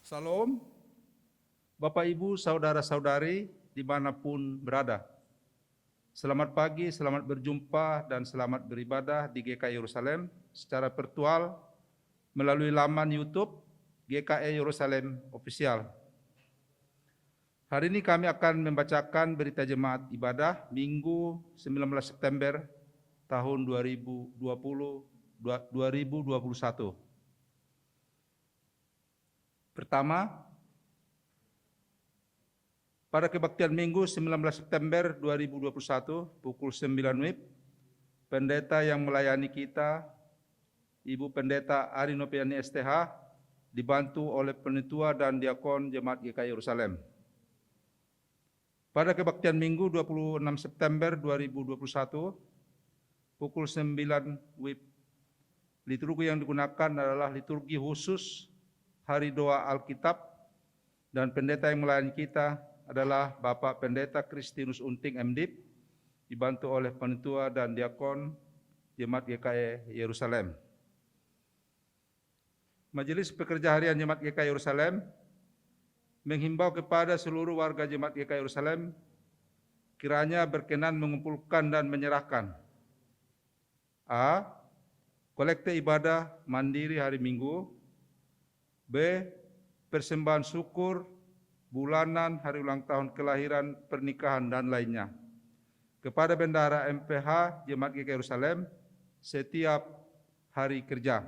Salam, Bapak Ibu, Saudara-saudari dimanapun berada. Selamat pagi, selamat berjumpa dan selamat beribadah di GKI Yerusalem secara virtual melalui laman YouTube GKI Yerusalem Official. Hari ini kami akan membacakan berita jemaat ibadah Minggu 19 September tahun 2021. Pertama, pada kebaktian Minggu 19 September 2021 pukul 9 WIB, pendeta yang melayani kita, Ibu Pendeta Ari Nopiani STH, dibantu oleh penitua dan diakon Jemaat GKI Yerusalem. Pada kebaktian Minggu 26 September 2021 pukul 9 WIB, liturgi yang digunakan adalah liturgi khusus Hari Doa Alkitab, dan pendeta yang melayani kita adalah Bapak Pendeta Kristinus Unting MDiv, dibantu oleh penitua dan diakon Jemaat GKI Yerusalem. Majelis Pekerja Harian Jemaat GKI Yerusalem menghimbau kepada seluruh warga Jemaat GKI Yerusalem kiranya berkenan mengumpulkan dan menyerahkan A. Kolekte ibadah mandiri hari Minggu, B. Persembahan syukur bulanan, hari ulang tahun kelahiran, pernikahan, dan lainnya kepada Bendahara MPH Jemaat GKI Yerusalem setiap hari kerja.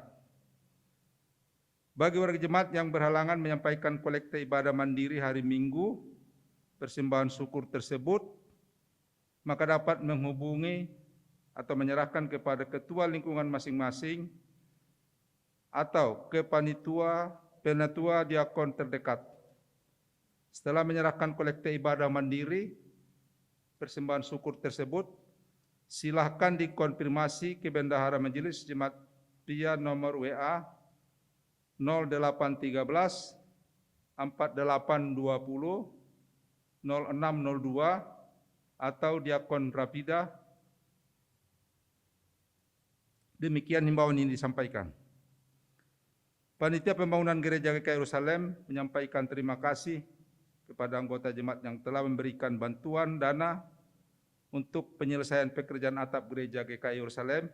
Bagi warga jemaat yang berhalangan menyampaikan kolekte ibadah mandiri hari Minggu persembahan syukur tersebut, maka dapat menghubungi atau menyerahkan kepada ketua lingkungan masing-masing atau ke penatua diakon terdekat. Setelah menyerahkan kolekte ibadah mandiri persembahan syukur tersebut, silahkan dikonfirmasi ke Bendahara Majelis Jemaat via nomor WA 0813 4820 0602 atau diakon Rapida. Demikian himbauan ini disampaikan. Panitia Pembangunan Gereja GKI Yerusalem menyampaikan terima kasih kepada anggota jemaat yang telah memberikan bantuan dana untuk penyelesaian pekerjaan atap gereja GKI Yerusalem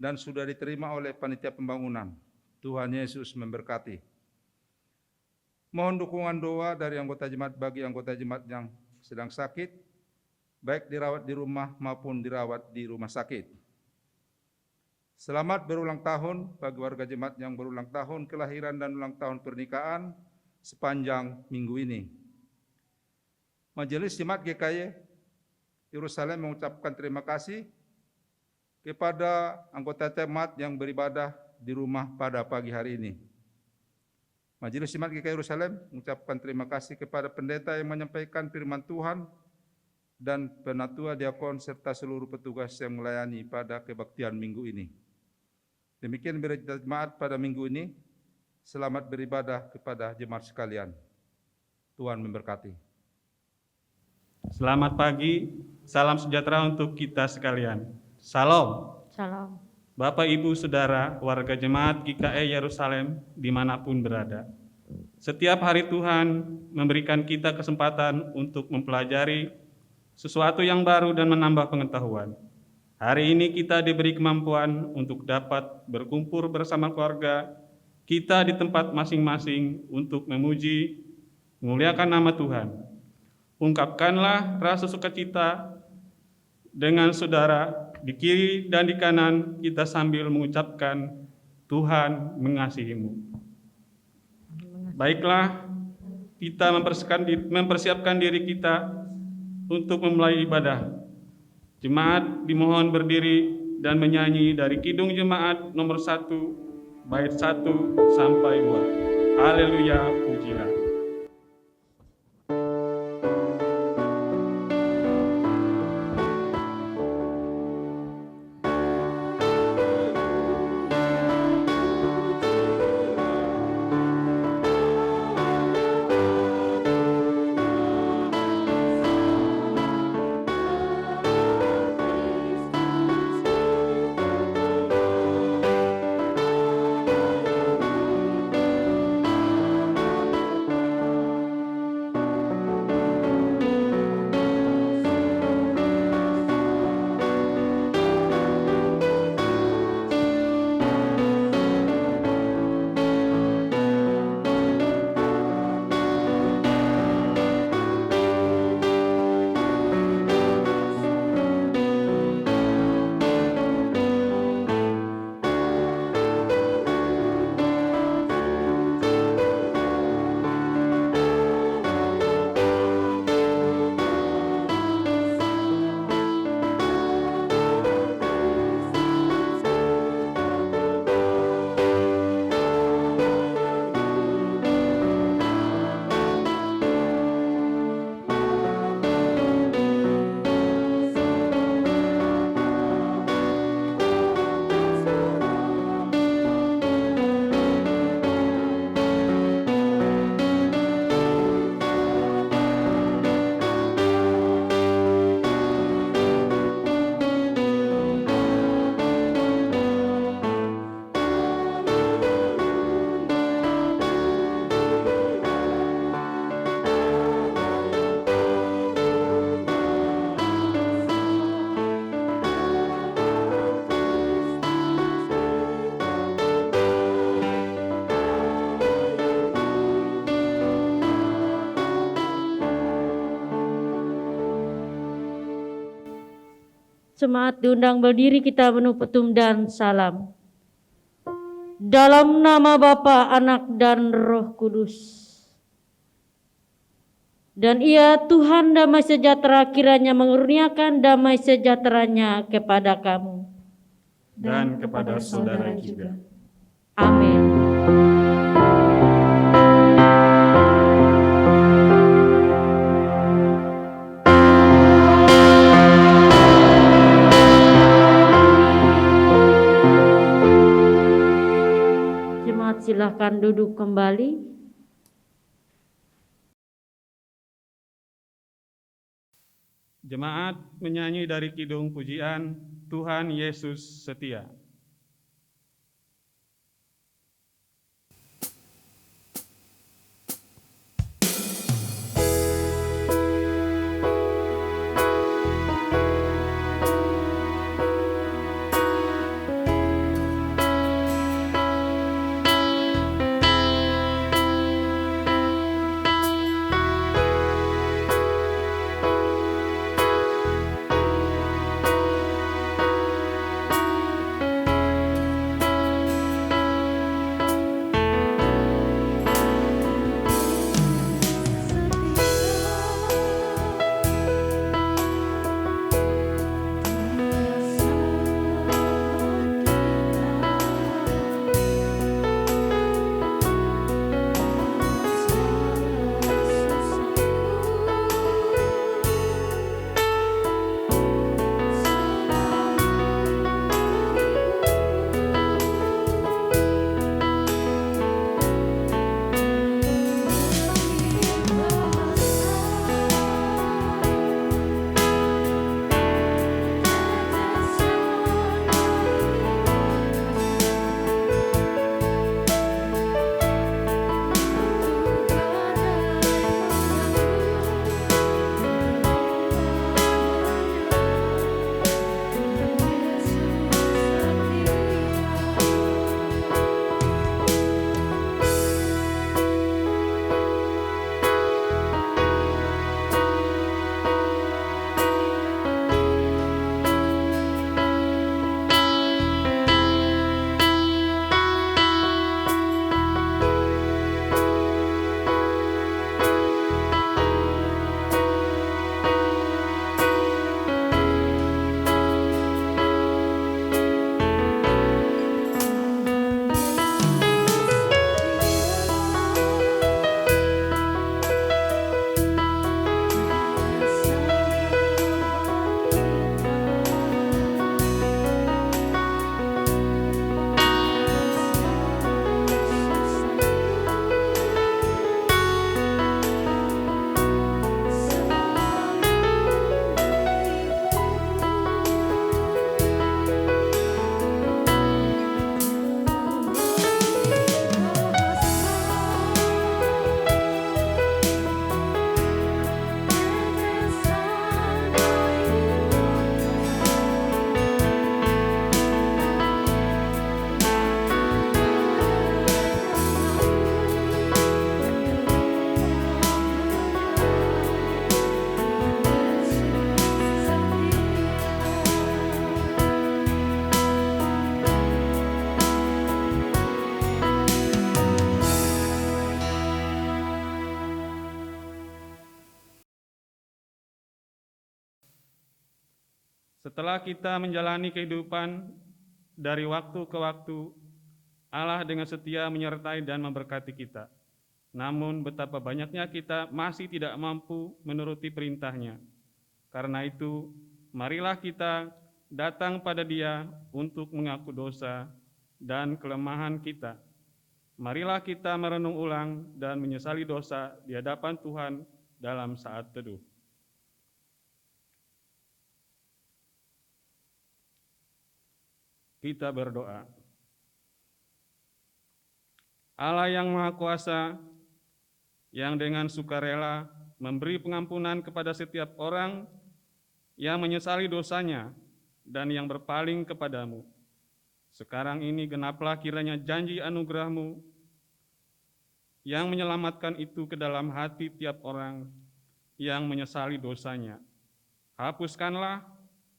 dan sudah diterima oleh panitia pembangunan. Tuhan Yesus memberkati. Mohon dukungan doa dari anggota jemaat bagi anggota jemaat yang sedang sakit, baik dirawat di rumah maupun dirawat di rumah sakit. Selamat berulang tahun bagi warga jemaat yang berulang tahun kelahiran dan ulang tahun pernikahan sepanjang minggu ini. Majelis Jemaat GKI Yerusalem mengucapkan terima kasih kepada anggota jemaat yang beribadah di rumah pada pagi hari ini. Majelis Jemaat GKI Yerusalem mengucapkan terima kasih kepada pendeta yang menyampaikan firman Tuhan dan penatua diakon serta seluruh petugas yang melayani pada kebaktian minggu ini. Demikian berita jemaat pada minggu ini. Selamat beribadah kepada jemaat sekalian. Tuhan memberkati. Selamat pagi, salam sejahtera untuk kita sekalian. Salam. Salam. Bapak, Ibu, Saudara, warga jemaat GKI Yerusalem dimanapun berada. Setiap hari Tuhan memberikan kita kesempatan untuk mempelajari sesuatu yang baru dan menambah pengetahuan. Hari ini kita diberi kemampuan untuk dapat berkumpul bersama keluarga kita di tempat masing-masing untuk memuji, memuliakan nama Tuhan. Ungkapkanlah rasa sukacita dengan saudara di kiri dan di kanan kita sambil mengucapkan Tuhan mengasihimu. Baiklah, kita mempersiapkan diri kita untuk memulai ibadah. Jemaat dimohon berdiri dan menyanyi dari Kidung Jemaat nomor 1, bait 1 sampai 2. Haleluya, pujilah. Jemaat diundang berdiri, kita menupetum dan salam. Dalam nama Bapa, Anak, dan Roh Kudus. Dan Ia Tuhan damai sejahtera kiranya mengurniakan damai sejahteranya kepada kamu dan kepada saudara juga. Amin. Jemaat silahkan duduk kembali. Jemaat menyanyi dari kidung pujian Tuhan Yesus Setia. Setelah kita menjalani kehidupan dari waktu ke waktu, Allah dengan setia menyertai dan memberkati kita. Namun betapa banyaknya kita masih tidak mampu menuruti perintah-Nya. Karena itu, marilah kita datang pada Dia untuk mengaku dosa dan kelemahan kita. Marilah kita merenung ulang dan menyesali dosa di hadapan Tuhan dalam saat teduh. Kita berdoa. Allah yang Maha Kuasa, yang dengan sukarela memberi pengampunan kepada setiap orang yang menyesali dosanya dan yang berpaling kepadamu. Sekarang ini genaplah kiranya janji anugerah-Mu yang menyelamatkan itu ke dalam hati tiap orang yang menyesali dosanya. Hapuskanlah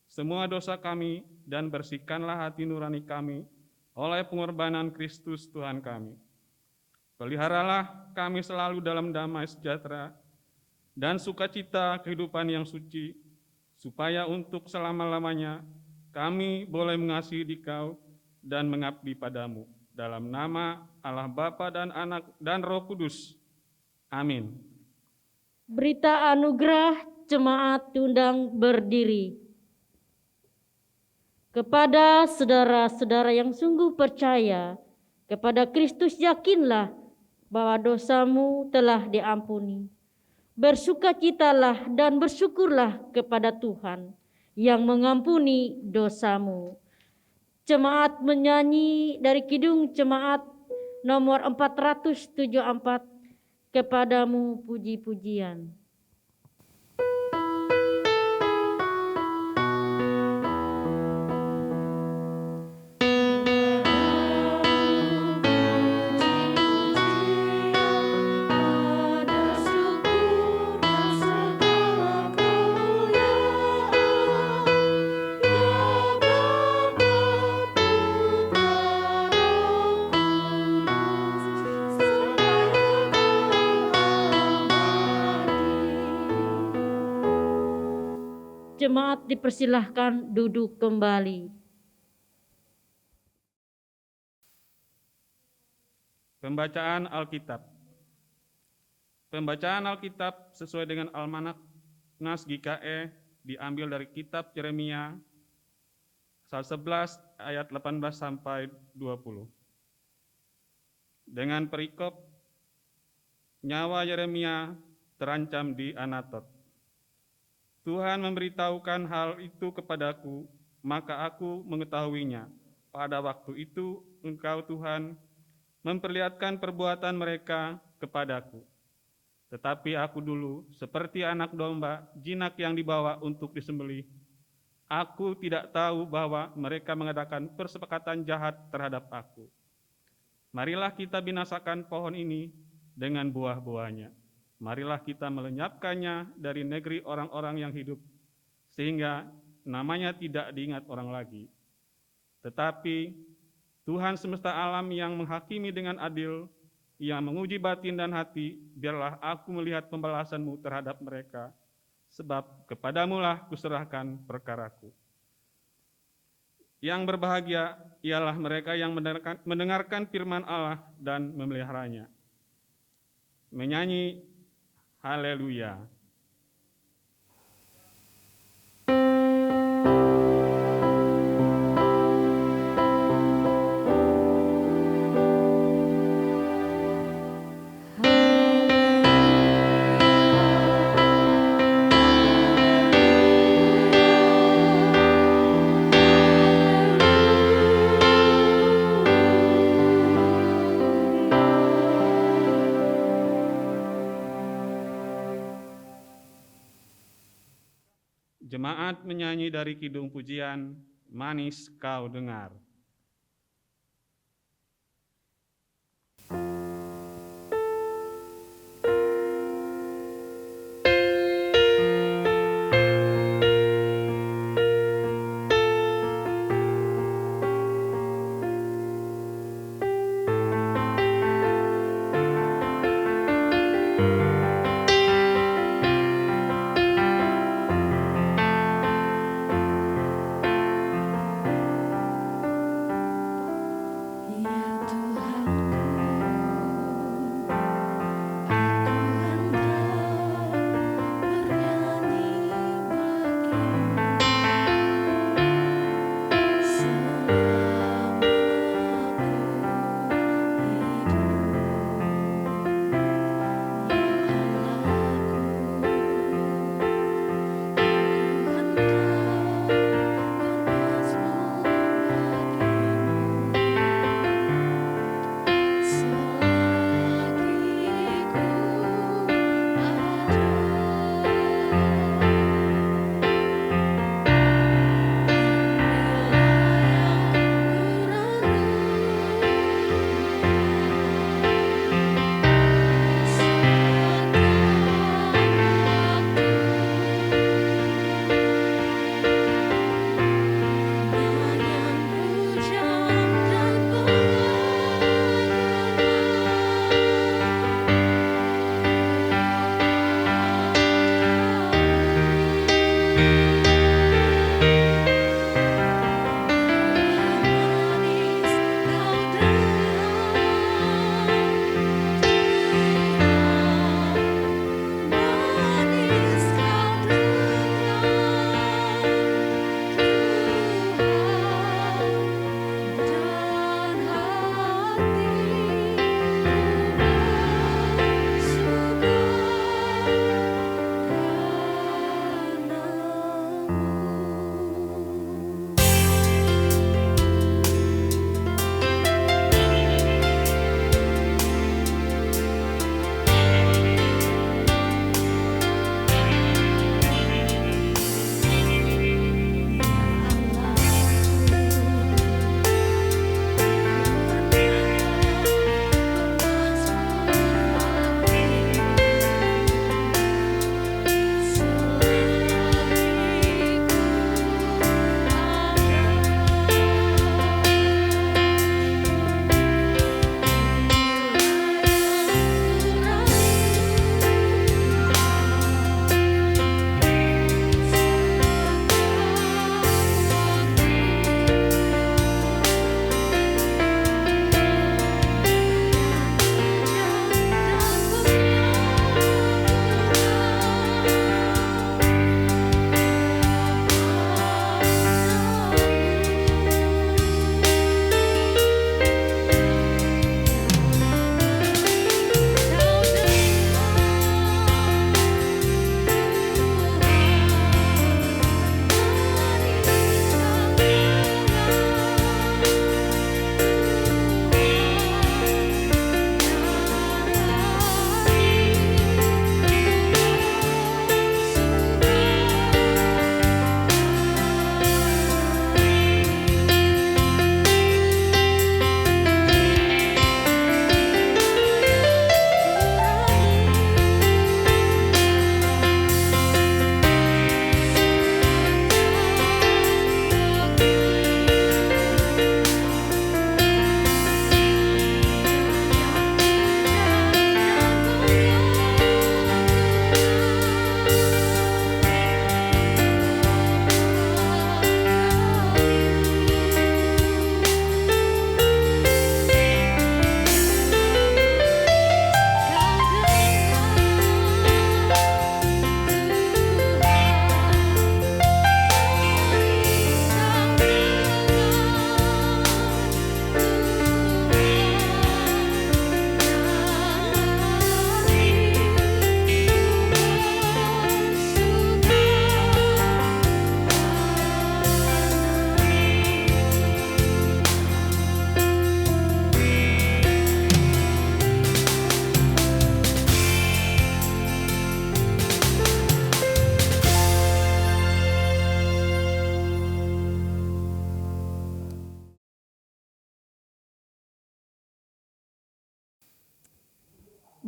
semua dosa kami dan bersihkanlah hati nurani kami oleh pengorbanan Kristus Tuhan kami. Peliharalah kami selalu dalam damai sejahtera dan sukacita kehidupan yang suci, supaya untuk selama-lamanya kami boleh mengasihi Dikau dan mengabdi padamu. Dalam nama Allah Bapa dan Anak dan Roh Kudus. Amin. Berita anugerah jemaat diundang berdiri. Kepada saudara-saudara yang sungguh percaya kepada Kristus, yakinlah bahwa dosamu telah diampuni. Bersukacitalah dan bersyukurlah kepada Tuhan yang mengampuni dosamu. Jemaat menyanyi dari Kidung Jemaat nomor 474, Kepadamu puji-pujian. Jemaat dipersilahkan duduk kembali. Pembacaan Alkitab. Pembacaan Alkitab sesuai dengan Almanak Nas GKE diambil dari kitab Yeremia pasal 11 ayat 18 sampai 20. Dengan perikop, nyawa Yeremia terancam di Anatot. Tuhan memberitahukan hal itu kepadaku, maka aku mengetahuinya. Pada waktu itu Engkau Tuhan memperlihatkan perbuatan mereka kepadaku. Tetapi aku dulu seperti anak domba jinak yang dibawa untuk disembelih. Aku tidak tahu bahwa mereka mengadakan persepakatan jahat terhadap aku. Marilah kita binasakan pohon ini dengan buah-buahnya. Marilah kita melenyapkannya dari negeri orang-orang yang hidup, sehingga namanya tidak diingat orang lagi. Tetapi Tuhan semesta alam yang menghakimi dengan adil, yang menguji batin dan hati, biarlah aku melihat pembalasan-Mu terhadap mereka, sebab kepadamu-lah kuserahkan perkaraku. Yang berbahagia ialah mereka yang mendengarkan firman Allah dan memeliharanya. Menyanyi Haleluya. Jemaat menyanyi dari Kidung Pujian, Manis Kau Dengar.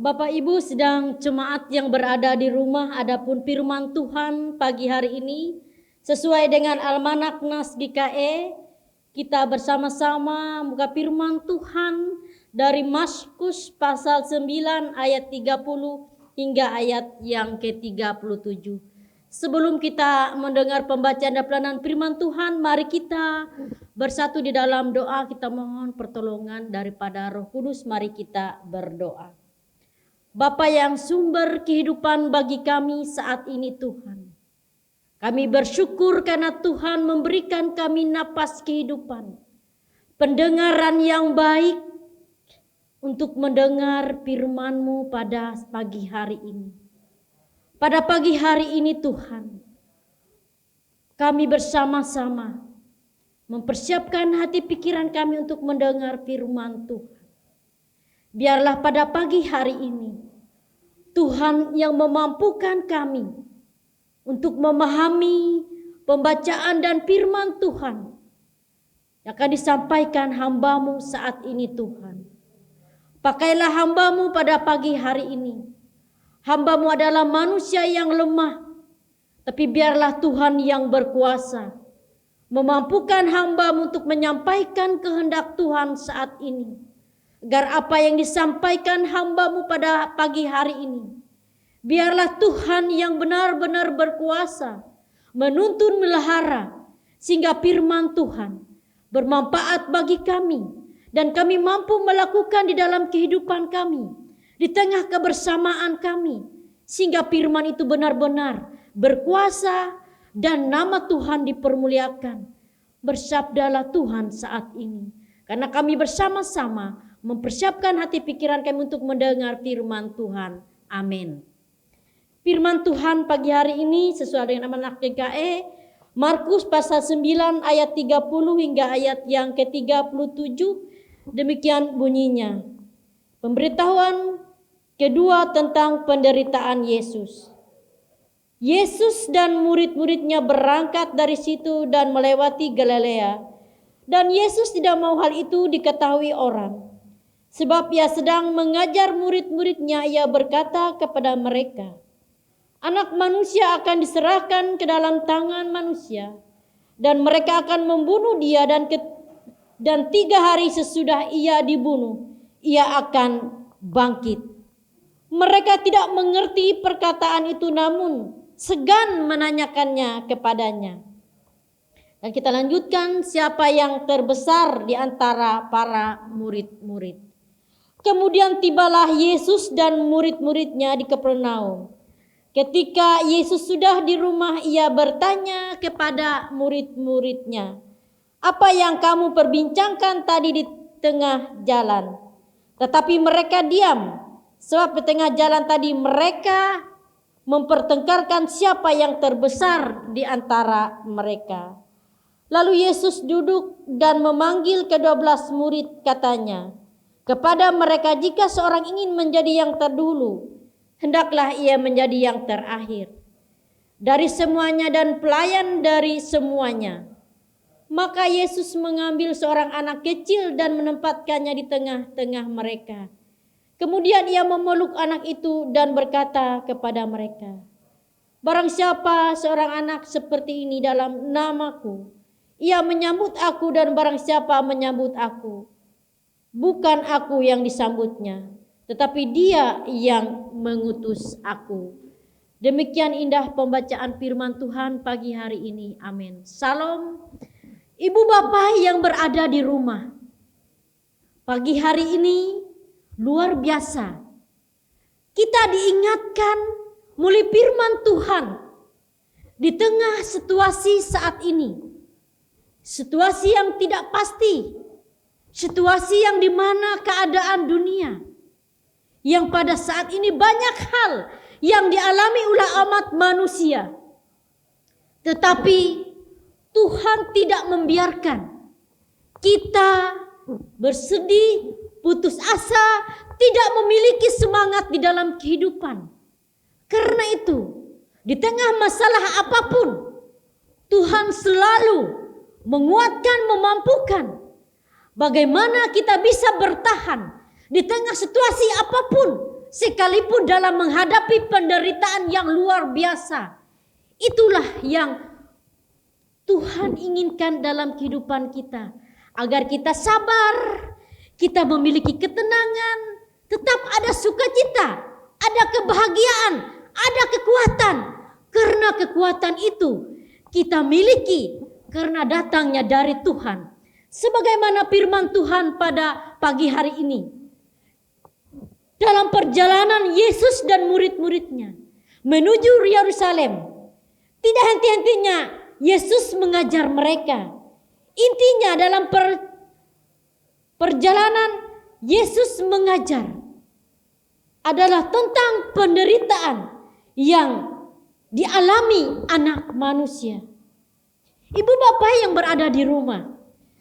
Bapak Ibu sedang jemaat yang berada di rumah, adapun firman Tuhan pagi hari ini sesuai dengan Almanak Nas GKE, kita bersama-sama buka firman Tuhan dari Mazkus pasal 9 ayat 30 hingga ayat yang ke-37. Sebelum kita mendengar pembacaan dan pelayanan firman Tuhan, mari kita bersatu di dalam doa. Kita mohon pertolongan daripada Roh Kudus. Mari kita berdoa. Bapa yang sumber kehidupan bagi kami saat ini Tuhan, kami bersyukur karena Tuhan memberikan kami napas kehidupan, pendengaran yang baik untuk mendengar firman-Mu pada pagi hari ini. Pada pagi hari ini Tuhan, kami bersama-sama mempersiapkan hati pikiran kami untuk mendengar firman Tuhan. Biarlah pada pagi hari ini Tuhan yang memampukan kami untuk memahami pembacaan dan firman Tuhan yang akan disampaikan hamba-Mu saat ini Tuhan. Pakailah hamba-Mu pada pagi hari ini. Hamba-Mu adalah manusia yang lemah, tapi biarlah Tuhan yang berkuasa memampukan hamba-Mu untuk menyampaikan kehendak Tuhan saat ini. Agar apa yang disampaikan hamba-Mu pada pagi hari ini, biarlah Tuhan yang benar-benar berkuasa menuntun melahara, sehingga firman Tuhan bermanfaat bagi kami, dan kami mampu melakukan di dalam kehidupan kami, di tengah kebersamaan kami, sehingga firman itu benar-benar berkuasa dan nama Tuhan dipermuliakan. Bersabdalah Tuhan saat ini, karena kami bersama-sama mempersiapkan hati pikiran kami untuk mendengar firman Tuhan. Amin. Firman Tuhan pagi hari ini sesuai dengan Almanak GKE, Markus pasal 9 ayat 30 hingga ayat yang ke-37. Demikian bunyinya. Pemberitahuan kedua tentang penderitaan Yesus. Yesus dan murid-muridnya berangkat dari situ dan melewati Galilea. Dan Yesus tidak mau hal itu diketahui orang. Sebab ia sedang mengajar murid-muridnya, ia berkata kepada mereka, Anak manusia akan diserahkan ke dalam tangan manusia, dan mereka akan membunuh dia, dan 3 hari sesudah ia dibunuh, ia akan bangkit. Mereka tidak mengerti perkataan itu, namun segan menanyakannya kepadanya. Dan kita lanjutkan, siapa yang terbesar di antara para murid-murid. Kemudian tibalah Yesus dan murid-muridnya di Kapernaum. Ketika Yesus sudah di rumah, ia bertanya kepada murid-muridnya, apa yang kamu perbincangkan tadi di tengah jalan? Tetapi mereka diam, sebab di tengah jalan tadi mereka mempertengkarkan siapa yang terbesar di antara mereka. Lalu Yesus duduk dan memanggil ke-12 murid, katanya kepada mereka, jika seorang ingin menjadi yang terdahulu, hendaklah ia menjadi yang terakhir dari semuanya dan pelayan dari semuanya. Maka Yesus mengambil seorang anak kecil dan menempatkannya di tengah-tengah mereka. Kemudian ia memeluk anak itu dan berkata kepada mereka, barang siapa seorang anak seperti ini dalam namaku, ia menyambut aku, dan barang siapa menyambut aku, bukan aku yang disambutnya, tetapi dia yang mengutus aku. Demikian indah pembacaan firman Tuhan pagi hari ini. Amin. Salam. Ibu bapak yang berada di rumah, pagi hari ini luar biasa. Kita diingatkan melalui firman Tuhan di tengah situasi saat ini. Situasi yang tidak pasti. Situasi yang dimana keadaan dunia, yang pada saat ini banyak hal yang dialami oleh umat manusia. Tetapi Tuhan tidak membiarkan kita bersedih, putus asa, tidak memiliki semangat di dalam kehidupan. Karena itu, di tengah masalah apapun, Tuhan selalu menguatkan, memampukan. Bagaimana kita bisa bertahan di tengah situasi apapun sekalipun dalam menghadapi penderitaan yang luar biasa. Itulah yang Tuhan inginkan dalam kehidupan kita. Agar kita sabar, kita memiliki ketenangan, tetap ada sukacita, ada kebahagiaan, ada kekuatan. Karena kekuatan itu kita miliki karena datangnya dari Tuhan. Sebagaimana firman Tuhan pada pagi hari ini. Dalam perjalanan Yesus dan murid-muridnya menuju Yerusalem, tidak henti-hentinya Yesus mengajar mereka. Intinya dalam perjalanan Yesus mengajar adalah tentang penderitaan yang dialami anak manusia. Ibu bapak yang berada di rumah,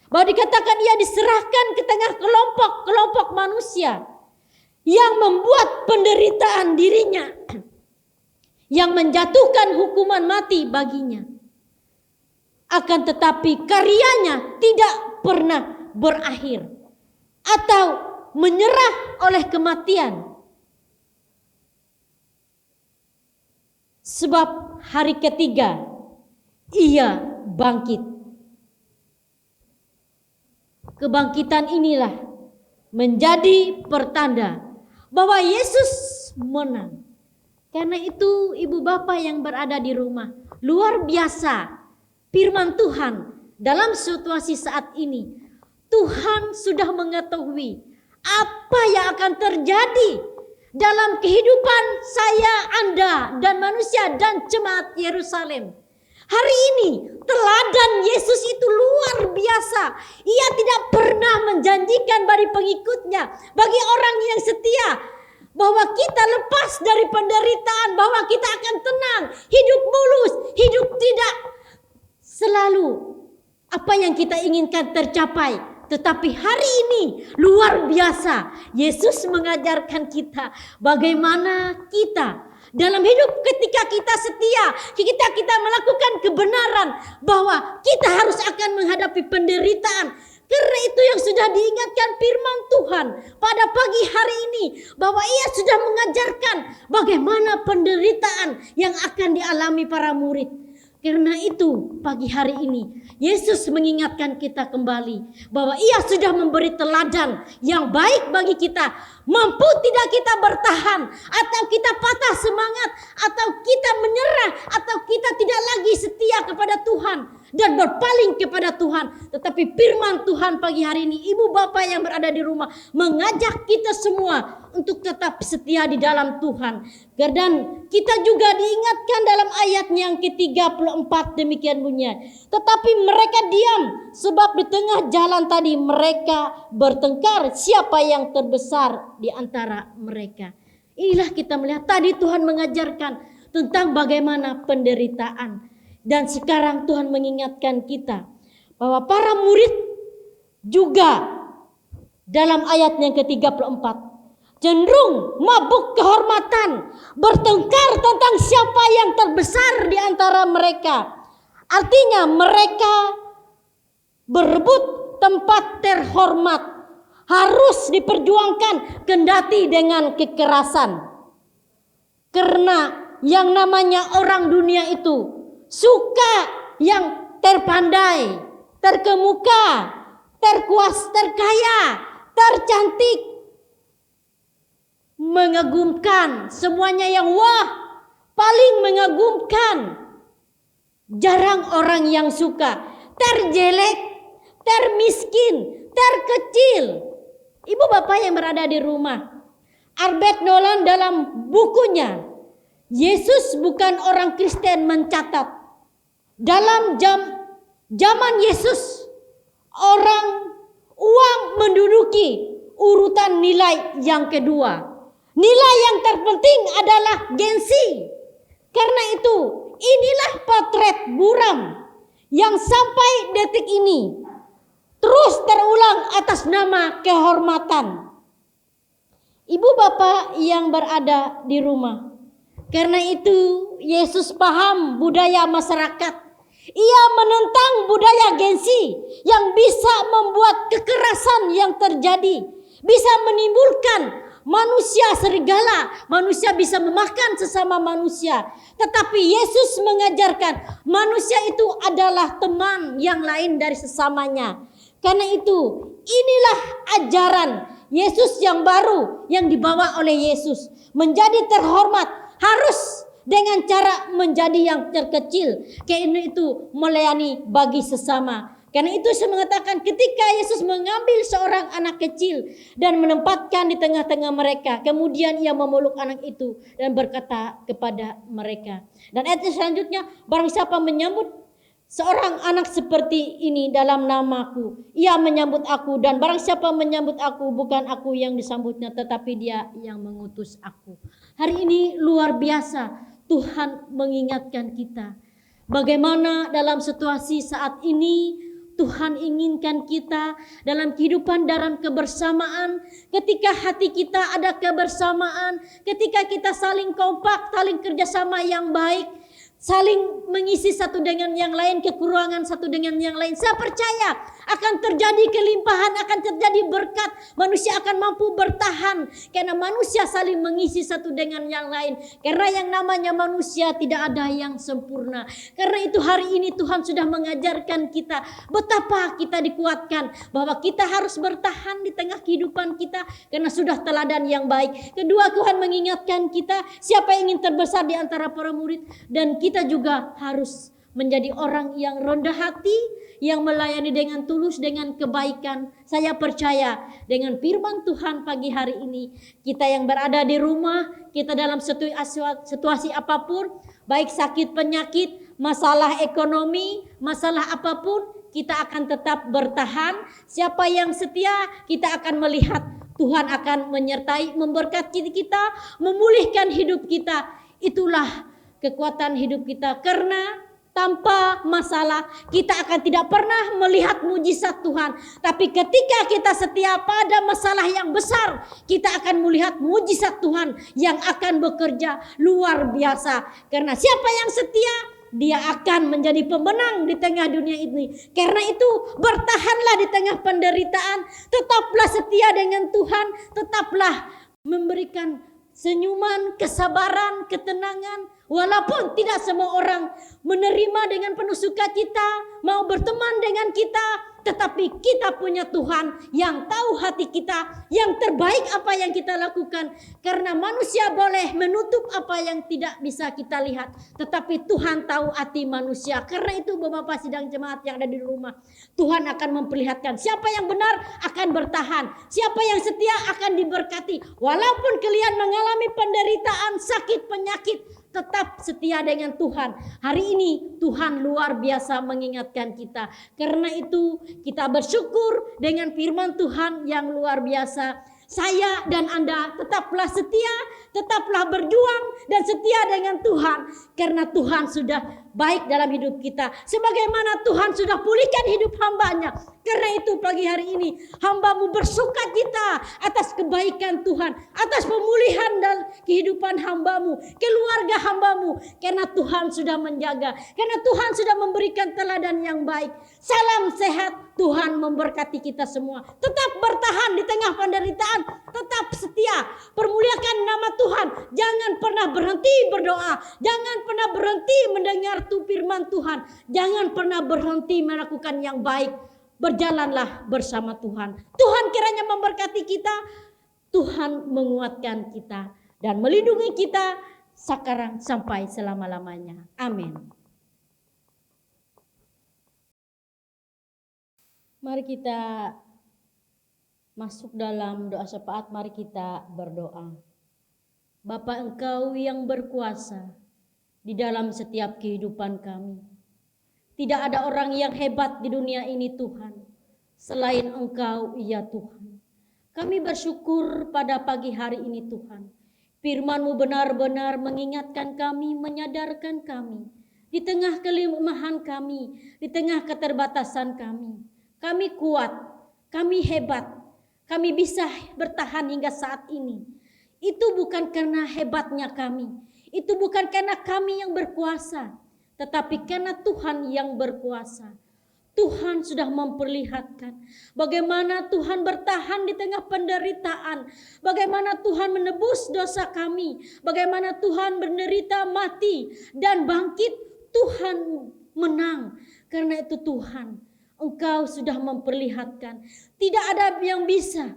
bahwa dikatakan ia diserahkan ke tengah kelompok-kelompok manusia yang membuat penderitaan dirinya, yang menjatuhkan hukuman mati baginya. Akan tetapi karyanya tidak pernah berakhir atau menyerah oleh kematian. Sebab hari ketiga ia bangkit. Kebangkitan inilah menjadi pertanda bahwa Yesus menang. Karena itu ibu bapak yang berada di rumah, luar biasa firman Tuhan dalam situasi saat ini. Tuhan sudah mengetahui apa yang akan terjadi dalam kehidupan saya, Anda, dan manusia dan jemaat Yerusalem. Hari ini teladan Yesus itu luar biasa. Ia tidak pernah menjanjikan bagi pengikutnya, bagi orang yang setia, bahwa kita lepas dari penderitaan, bahwa kita akan tenang, hidup mulus, hidup tidak selalu apa yang kita inginkan tercapai. Tetapi hari ini luar biasa Yesus mengajarkan kita bagaimana kita dalam hidup ketika kita setia, kita melakukan kebenaran, bahwa kita harus akan menghadapi penderitaan. Karena itu yang sudah diingatkan firman Tuhan pada pagi hari ini, bahwa ia sudah mengajarkan bagaimana penderitaan yang akan dialami para murid. Karena itu pagi hari ini Yesus mengingatkan kita kembali bahwa ia sudah memberi teladan yang baik bagi kita. Mampu tidak kita bertahan, atau kita patah semangat, atau kita menyerah, atau kita tidak lagi setia kepada Tuhan dan berpaling kepada Tuhan. Tetapi firman Tuhan pagi hari ini, ibu bapak yang berada di rumah, mengajak kita semua untuk tetap setia di dalam Tuhan. Dan kita juga diingatkan dalam ayat yang ke-34 demikian bunyinya. Tetapi mereka diam, sebab di tengah jalan tadi mereka bertengkar siapa yang terbesar di antara mereka. Inilah kita melihat tadi Tuhan mengajarkan tentang bagaimana penderitaan. Dan sekarang Tuhan mengingatkan kita bahwa para murid juga dalam ayat yang ke-34 cenderung mabuk kehormatan, bertengkar tentang siapa yang terbesar di antara mereka. Artinya mereka berebut tempat terhormat, harus diperjuangkan kendati dengan kekerasan. Karena yang namanya orang dunia itu suka yang terpandai, terkemuka, terkaya, tercantik, mengagumkan, semuanya yang wah, paling mengagumkan. Jarang orang yang suka terjelek, termiskin, terkecil. Ibu bapak yang berada di rumah, Albert Nolan dalam bukunya Yesus Bukan Orang Kristen mencatat, dalam zaman Yesus uang menduduki urutan nilai yang kedua. Nilai yang terpenting adalah gengsi. Karena itu inilah potret buram yang sampai detik ini terus terulang atas nama kehormatan. Ibu bapak yang berada di rumah, karena itu Yesus paham budaya masyarakat. Ia menentang budaya gengsi yang bisa membuat kekerasan yang terjadi, bisa menimbulkan Manusia serigala, manusia bisa memakan sesama manusia. Tetapi Yesus mengajarkan manusia itu adalah teman yang lain dari sesamanya. Karena itu, inilah ajaran Yesus yang baru yang dibawa oleh Yesus. Menjadi terhormat harus dengan cara menjadi yang terkecil. Karena itu melayani bagi sesama. Karena itu saya mengatakan ketika Yesus mengambil seorang anak kecil dan menempatkan di tengah-tengah mereka. Kemudian ia memeluk anak itu dan berkata kepada mereka. Dan ayat selanjutnya, barang siapa menyambut seorang anak seperti ini dalam namaku, ia menyambut aku. Dan barang siapa menyambut aku, bukan aku yang disambutnya, tetapi dia yang mengutus aku. Hari ini luar biasa Tuhan mengingatkan kita. Bagaimana dalam situasi saat ini Tuhan inginkan kita dalam kehidupan dalam kebersamaan. Ketika hati kita ada kebersamaan, ketika kita saling kompak, saling kerjasama yang baik, saling mengisi satu dengan yang lain, kekurangan satu dengan yang lain. Saya percaya akan terjadi kelimpahan, akan terjadi berkat. Manusia akan mampu bertahan karena manusia saling mengisi satu dengan yang lain. Karena yang namanya manusia tidak ada yang sempurna. Karena itu hari ini Tuhan sudah mengajarkan kita betapa kita dikuatkan bahwa kita harus bertahan di tengah kehidupan kita karena sudah teladan yang baik. Kedua, Tuhan mengingatkan kita siapa yang ingin terbesar di antara para murid, dan kita juga harus menjadi orang yang rendah hati, yang melayani dengan tulus, dengan kebaikan. Saya percaya dengan firman Tuhan pagi hari ini, kita yang berada di rumah, kita dalam situasi apapun, baik sakit penyakit, masalah ekonomi, masalah apapun, kita akan tetap bertahan. Siapa yang setia, kita akan melihat Tuhan akan menyertai, memberkati kita, memulihkan hidup kita. Itulah kekuatan hidup kita, karena tanpa masalah kita akan tidak pernah melihat mujizat Tuhan. Tapi ketika kita setia pada masalah yang besar, kita akan melihat mujizat Tuhan yang akan bekerja luar biasa. Karena siapa yang setia, dia akan menjadi pemenang di tengah dunia ini. Karena itu bertahanlah di tengah penderitaan, tetaplah setia dengan Tuhan, tetaplah memberikan senyuman, kesabaran, ketenangan. Walaupun tidak semua orang menerima dengan penuh sukacita, mau berteman dengan kita, tetapi kita punya Tuhan yang tahu hati kita, yang terbaik apa yang kita lakukan. Karena manusia boleh menutup apa yang tidak bisa kita lihat, tetapi Tuhan tahu hati manusia. Karena itu Bapak sidang jemaat yang ada di rumah, Tuhan akan memperlihatkan siapa yang benar akan bertahan, siapa yang setia akan diberkati. Walaupun kalian mengalami penderitaan, sakit, penyakit, tetap setia dengan Tuhan. Hari ini Tuhan luar biasa mengingatkan kita. Karena itu kita bersyukur dengan firman Tuhan yang luar biasa. Saya dan Anda tetaplah setia, tetaplah berjuang dan setia dengan Tuhan. Karena Tuhan sudah baik dalam hidup kita. Sebagaimana Tuhan sudah pulihkan hidup hambanya. Karena itu pagi hari ini hamba-Mu bersukacita atas kebaikan Tuhan, atas pemulihan dan kehidupan hamba-Mu, keluarga hamba-Mu. Karena Tuhan sudah menjaga, karena Tuhan sudah memberikan teladan yang baik. Salam sehat, Tuhan memberkati kita semua. Tetap bertahan di tengah penderitaan, tetap setia, permuliakan nama Tuhan. Jangan pernah berhenti berdoa, jangan pernah berhenti mendengar firman Tuhan, jangan pernah berhenti melakukan yang baik. Berjalanlah bersama Tuhan. Tuhan kiranya memberkati kita, Tuhan menguatkan kita dan melindungi kita sekarang sampai selama-lamanya. Amin. Mari kita masuk dalam doa syafaat, mari kita berdoa. Bapa, Engkau yang berkuasa di dalam setiap kehidupan kami. Tidak ada orang yang hebat di dunia ini Tuhan, selain Engkau ya Tuhan. Kami bersyukur pada pagi hari ini Tuhan. Firman-Mu benar-benar mengingatkan kami, menyadarkan kami. Di tengah kelemahan kami, di tengah keterbatasan kami. Kami kuat, kami hebat, kami bisa bertahan hingga saat ini. Itu bukan karena hebatnya kami, itu bukan karena kami yang berkuasa, tetapi karena Tuhan yang berkuasa. Tuhan sudah memperlihatkan bagaimana Tuhan bertahan di tengah penderitaan, bagaimana Tuhan menebus dosa kami, bagaimana Tuhan menderita mati dan bangkit. Tuhan menang. Karena itu Tuhan, Engkau sudah memperlihatkan tidak ada yang bisa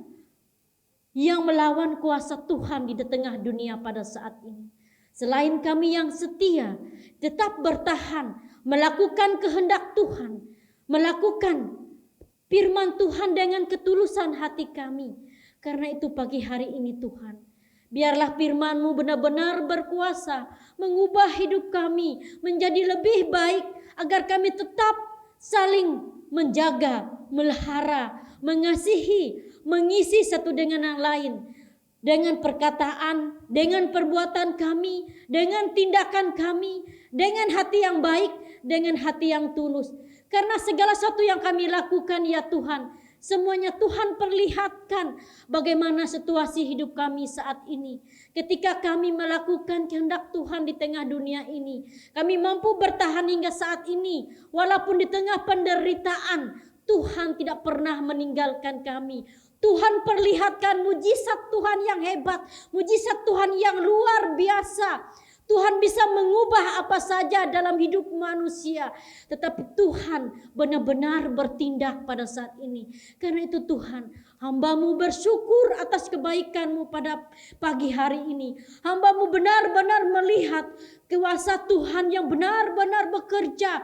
yang melawan kuasa Tuhan di tengah dunia pada saat ini. Selain kami yang setia, tetap bertahan, melakukan kehendak Tuhan, melakukan firman Tuhan dengan ketulusan hati kami. Karena itu pagi hari ini Tuhan, biarlah firman-Mu benar-benar berkuasa, mengubah hidup kami menjadi lebih baik, agar kami tetap saling menjaga, melihara, mengasihi, mengisi satu dengan yang lain. Dengan perkataan, dengan perbuatan kami, dengan tindakan kami, dengan hati yang baik, dengan hati yang tulus. Karena segala sesuatu yang kami lakukan ya Tuhan, semuanya Tuhan perlihatkan bagaimana situasi hidup kami saat ini. Ketika kami melakukan kehendak Tuhan di tengah dunia ini, kami mampu bertahan hingga saat ini. Walaupun di tengah penderitaan, Tuhan tidak pernah meninggalkan kami. Tuhan perlihatkan mujizat Tuhan yang hebat, mujizat Tuhan yang luar biasa. Tuhan bisa mengubah apa saja dalam hidup manusia. Tetapi Tuhan benar-benar bertindak pada saat ini. Karena itu Tuhan, hamba-Mu bersyukur atas kebaikan-Mu pada pagi hari ini. Hamba-Mu benar-benar melihat kuasa Tuhan yang benar-benar bekerja.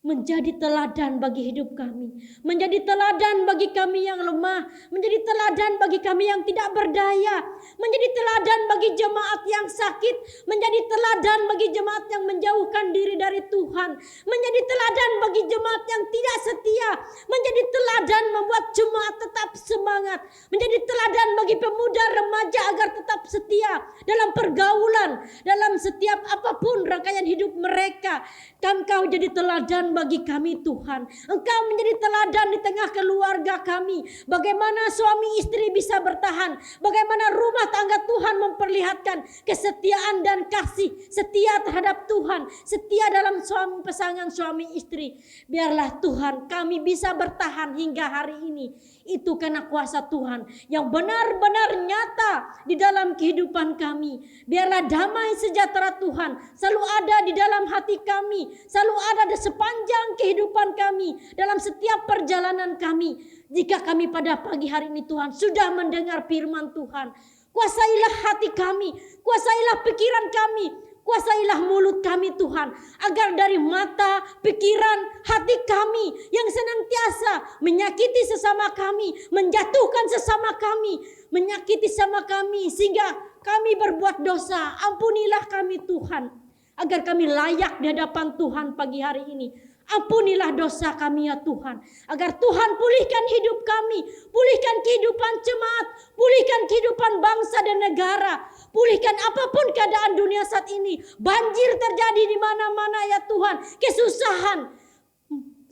Menjadi teladan bagi hidup kami, menjadi teladan bagi kami yang lemah, menjadi teladan bagi kami yang tidak berdaya, menjadi teladan bagi jemaat yang sakit, menjadi teladan bagi jemaat yang menjauhkan diri dari Tuhan, menjadi teladan bagi jemaat yang tidak setia, menjadi teladan membuat jemaat tetap semangat, menjadi teladan bagi pemuda remaja agar tetap setia dalam pergaulan, dalam setiap apapun rangkaian hidup mereka. Engkau jadi teladan bagi kami Tuhan. Engkau menjadi teladan di tengah keluarga kami. Bagaimana suami istri bisa bertahan. Bagaimana rumah tangga Tuhan memperlihatkan kesetiaan dan kasih. Setia terhadap Tuhan. Setia dalam pasangan suami istri. Biarlah Tuhan kami bisa bertahan hingga hari ini. Itu karena kuasa Tuhan yang benar-benar nyata di dalam kehidupan kami. Biarlah damai sejahtera Tuhan selalu ada di dalam hati kami. Selalu ada di sepanjang kehidupan kami. Dalam setiap perjalanan kami. Jika kami pada pagi hari ini Tuhan sudah mendengar firman Tuhan. Kuasailah hati kami. Kuasailah pikiran kami. Kuasailah mulut kami Tuhan. Agar dari mata, pikiran, hati kami yang senantiasa menyakiti sesama kami. Menjatuhkan sesama kami. Menyakiti sesama kami. Sehingga kami berbuat dosa. Ampunilah kami Tuhan. Agar kami layak di hadapan Tuhan pagi hari ini. Ampunilah dosa kami ya Tuhan. Agar Tuhan pulihkan hidup kami. Pulihkan kehidupan jemaat. Pulihkan kehidupan bangsa dan negara. Pulihkan apapun keadaan dunia saat ini. Banjir terjadi di mana-mana ya Tuhan. Kesusahan.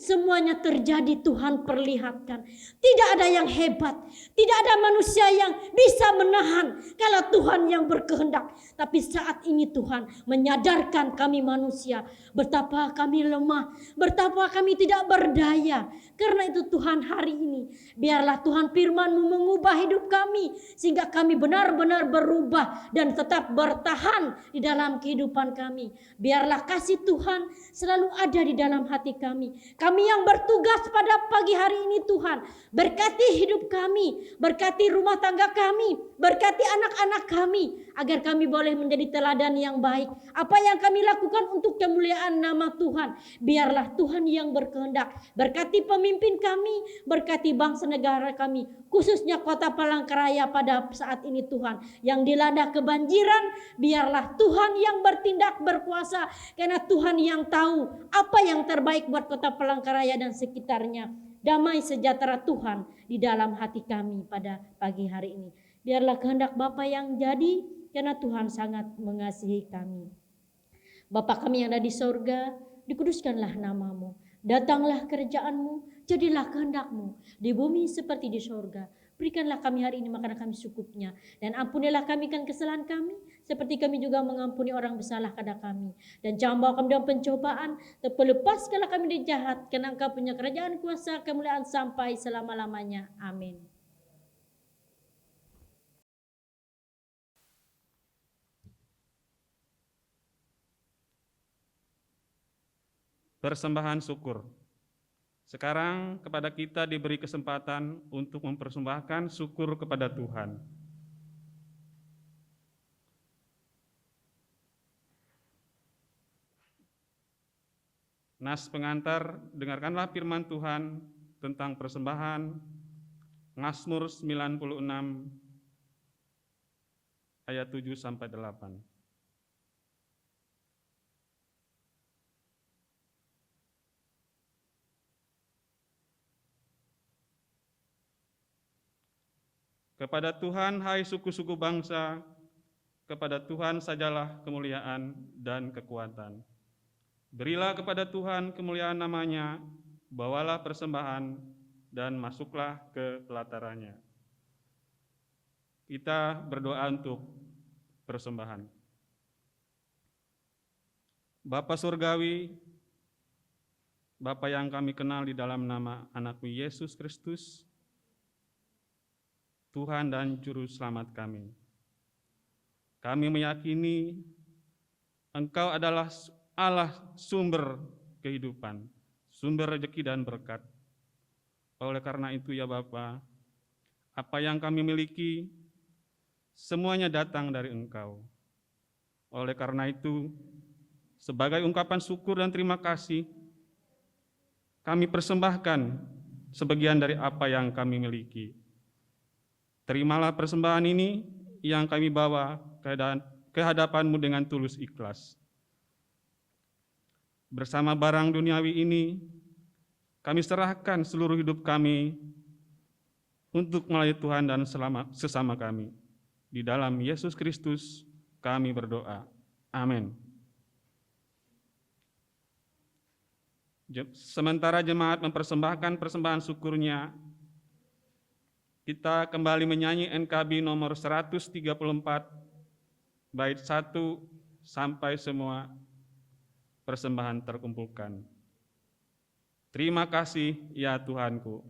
Semuanya terjadi Tuhan perlihatkan. Tidak ada yang hebat. Tidak ada manusia yang bisa menahan. Kalau Tuhan yang berkehendak. Tapi saat ini Tuhan menyadarkan kami manusia. Betapa kami lemah. Betapa kami tidak berdaya. Karena itu Tuhan hari ini. Biarlah Tuhan firman-Mu mengubah hidup kami. Sehingga kami benar-benar berubah. Dan tetap bertahan di dalam kehidupan kami. Biarlah kasih Tuhan selalu ada di dalam hati kami. Kami yang bertugas pada pagi hari ini Tuhan. Berkati hidup kami. Berkati rumah tangga kami. Berkati anak-anak kami. Agar kami boleh menjadi teladan yang baik. Apa yang kami lakukan untuk kemuliaan nama Tuhan. Biarlah Tuhan yang berkehendak. Berkati pemimpin kami. Berkati bangsa negara kami. Khususnya kota Palangkaraya pada saat ini Tuhan. Yang dilanda kebanjiran. Biarlah Tuhan yang bertindak berkuasa. Karena Tuhan yang tahu apa yang terbaik buat kota Palangkaraya dan sekitarnya. Damai sejahtera Tuhan di dalam hati kami pada pagi hari ini. Biarlah kehendak Bapa yang jadi, karena Tuhan sangat mengasihi kami. Bapa kami yang ada di sorga, dikuduskanlah nama-Mu. Datanglah kerajaan-Mu, jadilah kehendak-Mu di bumi seperti di sorga. Berikanlah kami hari ini makanan kami secukupnya. Dan ampunilah kami kan kesalahan kami, seperti kami juga mengampuni orang bersalah kepada kami. Dan jangan bawa kami dalam pencobaan, tetapi lepaskanlah kami dari jahat, karena Engkau punya kerajaan, kuasa, kemuliaan sampai selama-lamanya. Amin. Persembahan syukur. Sekarang kepada kita diberi kesempatan untuk mempersembahkan syukur kepada Tuhan. Nas pengantar, dengarkanlah firman Tuhan tentang persembahan, Mazmur 96 ayat 7-8. Kepada Tuhan, hai suku-suku bangsa, kepada Tuhan sajalah kemuliaan dan kekuatan. Berilah kepada Tuhan kemuliaan namanya, bawalah persembahan, dan masuklah ke pelatarannya. Kita berdoa untuk persembahan. Bapa Surgawi, Bapa yang kami kenal di dalam nama Anak-Mu Yesus Kristus, Tuhan dan Juru Selamat kami. Kami meyakini Engkau adalah Allah sumber kehidupan, sumber rezeki dan berkat. Oleh karena itu ya Bapa, apa yang kami miliki, semuanya datang dari Engkau. Oleh karena itu, sebagai ungkapan syukur dan terima kasih, kami persembahkan sebagian dari apa yang kami miliki. Terimalah persembahan ini yang kami bawa ke hadapan-Mu dengan tulus ikhlas. Bersama barang duniawi ini, kami serahkan seluruh hidup kami untuk melayani Tuhan dan sesama kami. Di dalam Yesus Kristus kami berdoa. Amin. Sementara jemaat mempersembahkan persembahan syukurnya, kita kembali menyanyi NKB nomor 134, bait 1 sampai semua persembahan terkumpulkan. Terima kasih ya Tuhanku.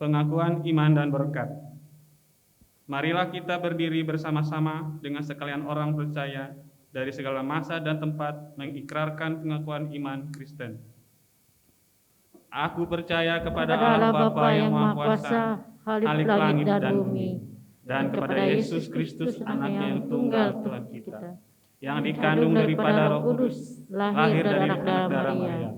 Pengakuan iman dan berkat. Marilah kita berdiri bersama-sama dengan sekalian orang percaya dari segala masa dan tempat mengikrarkan pengakuan iman Kristen. Aku percaya kepada Allah Bapa yang Maha Kuasa, Khalik langit dan bumi, dan kepada Yesus Kristus, Anaknya yang tunggal Tuhan kita, yang dikandung daripada Roh Kudus, lahir dari anak darah Maria,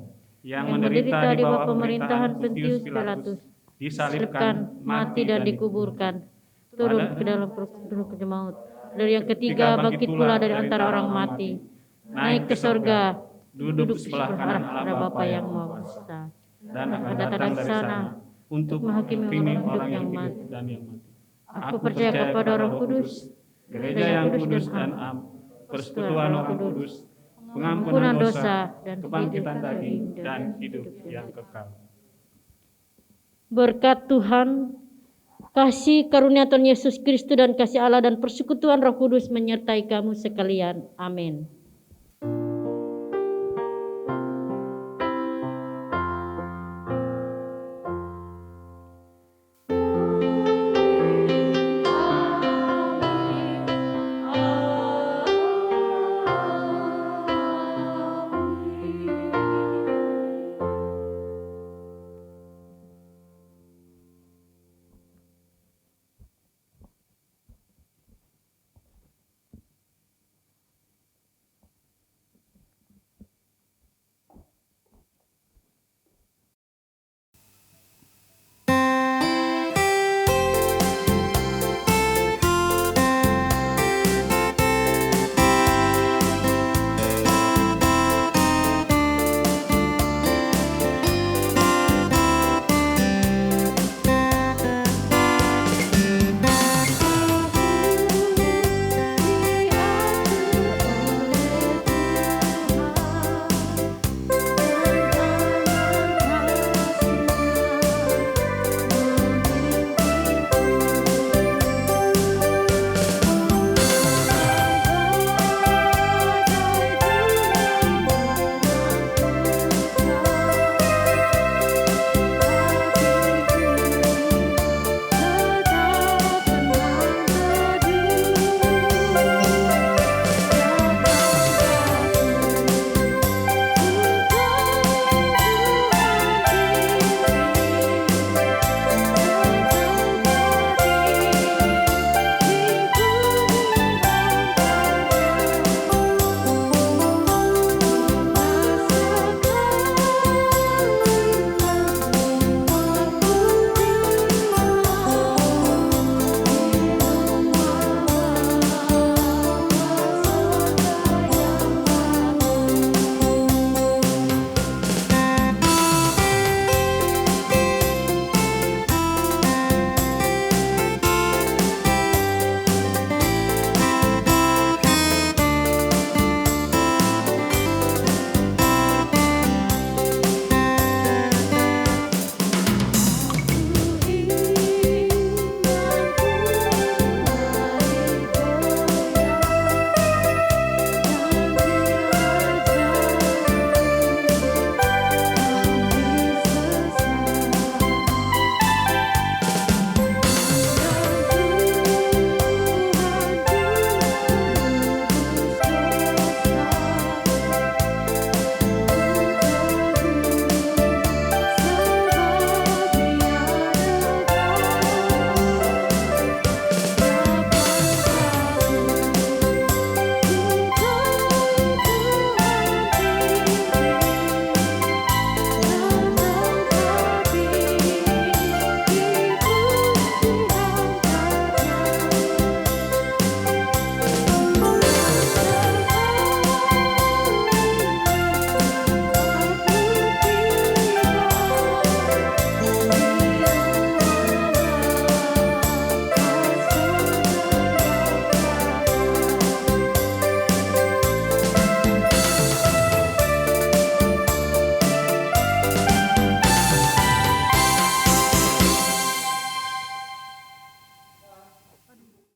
yang menderita di bawah pemerintahan Pontius Pilatus, disalibkan, mati dan dikuburkan, turun ke dalam perut maut. Dari yang ketiga bangkit pula dari antara orang mati, naik ke surga, duduk sebelah kanan Allah Bapa yang Maha Kuasa, dan akan datang dari sana untuk menghakimi orang yang hidup dan yang mati. Aku percaya kepada Roh Kudus, gereja yang kudus dan am, persekutuan orang kudus, pengampunan dosa, dan kebangkitan daging dan hidup yang kekal. Berkat Tuhan, kasih karunia Tuhan Yesus Kristus dan kasih Allah dan persekutuan Roh Kudus menyertai kamu sekalian. Amin.